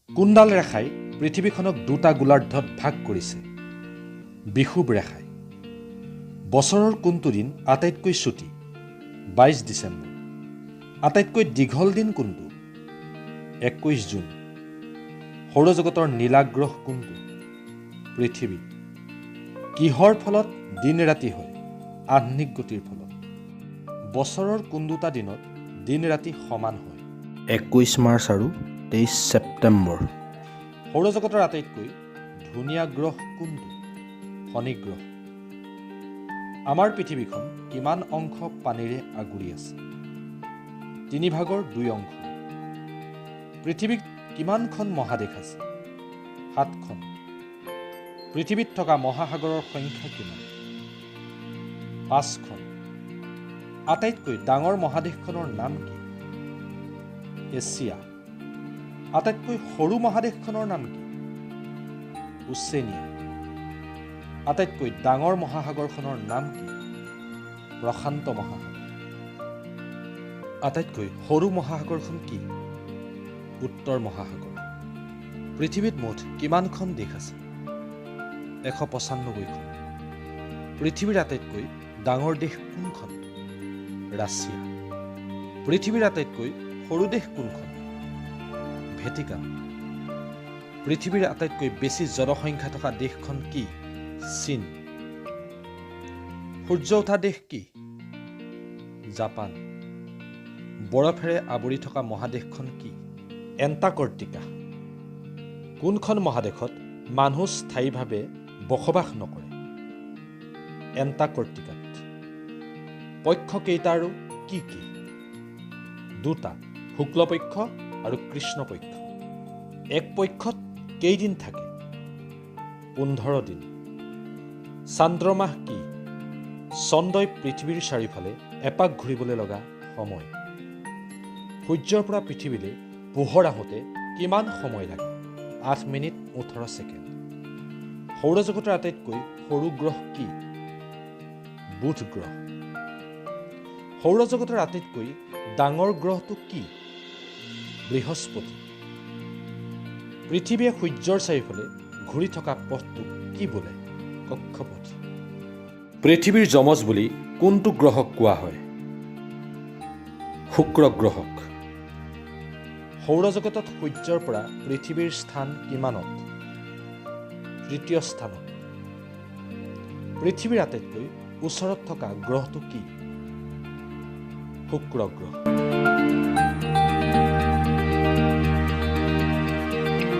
কোনডাল ৰেখাই পৃথিৱীখনক দুটা গোলাৰ্ধত ভাগ কৰিছে? বিষুৱ ৰেখাই। বছৰৰ কোনটো দিন আটাইতকৈ চুটি? 22 ডিচেম্বৰ। আটাইতকৈ দীঘল দিন কোনটো? 21 জুন। সৌৰজগতৰ নীলাগ্ৰহ কোনটো? পৃথিৱী। কিহৰ ফলত দিন ৰাতি হয়? আহ্নিক গতিৰ ফলত। বছৰৰ কোন দুটা দিনত দিন ৰাতি সমান হয়? 21 মাৰ্চ আৰু 23 ছেপ্টেম্বৰ। সৌৰজগতৰ আটাইতকৈ ধুনীয়া গ্ৰহ কোনটো? শনি গ্ৰহ। আমাৰ পৃথিৱীখন কিমান অংশ পানীৰে আগুৰি আছে? 3/2 অংশ। পৃথিৱীত কিমানখন মহাদেশ আছে? 7খন। পৃথিৱীত থকা মহাসাগৰৰ সংখ্যা কিমান? 5খন। আটাইতকৈ ডাঙৰ মহাদেশখনৰ নাম কি? এছিয়া। আটাইতকৈ সৰু মহাদেশখনৰ নাম কি? ওচেনিয়া। আটাইতকৈ ডাঙৰ মহাসাগৰখনৰ নাম কি? প্ৰশান্ত মহাসাগৰ। আটাইতকৈ সৰু মহাসাগৰখন কি? উত্তৰ মহাসাগৰ। পৃথিৱীত মুঠ কিমানখন দেশ আছে? 195খন। পৃথিৱীৰ আটাইতকৈ ডাঙৰ দেশ কোনখন? ৰাছিয়া। পৃথিৱীৰ আটাইতকৈ সৰু দেশ কোনখন? ভেটিকান। পৃথিৱীৰ আটাইতকৈ বেছি জনসংখ্যা থকা দেশখন কি? চীন। সূৰ্য উঠা দেশ কি? জাপান। বৰফেৰে আৱৰি থকা মহাদেশখন কি? এণ্টাৰ্কটিকা। কোনখন মহাদেশত মানুহ স্থায়ীভাৱে বসবাস নকৰে? এণ্টাৰ্কটিকাত। পক্ষ কেইটা আৰু কি কি? 2টা, শুক্লপক্ষ আৰু কৃষ্ণপক্ষ। এক পক্ষত কেইদিন থাকে? 15 দিন। চান্দ্ৰমাহ কি? চন্দ্ৰই পৃথিৱীৰ চাৰিওফালে এপাক ঘূৰিবলৈ লগা সময়। সূৰ্যৰ পৰা পৃথিৱীলৈ পোহৰ আহোঁতে কিমান সময় লাগে? 8 মিনিট 18 ছেকেণ্ড। সৌৰজগতৰ আটাইতকৈ সৰু গ্ৰহ কি? বুধ গ্ৰহ। সৌৰজগতৰ আটাইতকৈ ডাঙৰ গ্ৰহটো কি? বৃহস্পতি। পৃথিৱীয়ে সূৰ্যৰ চাৰিওফালে ঘূৰি থকা পথটোক কি বোলে? কক্ষপথ। পৃথিৱীৰ যমজ বুলি কোনটো গ্ৰহক কোৱা হয়? শুক্ৰ গ্ৰহক। সৌৰজগতত সূৰ্যৰ পৰা পৃথিৱীৰ স্থান কিমানত? 3য় স্থানত। পৃথিৱীৰ আটাইতকৈ ওচৰত থকা গ্ৰহটো কি? শুক্ৰ গ্ৰহ।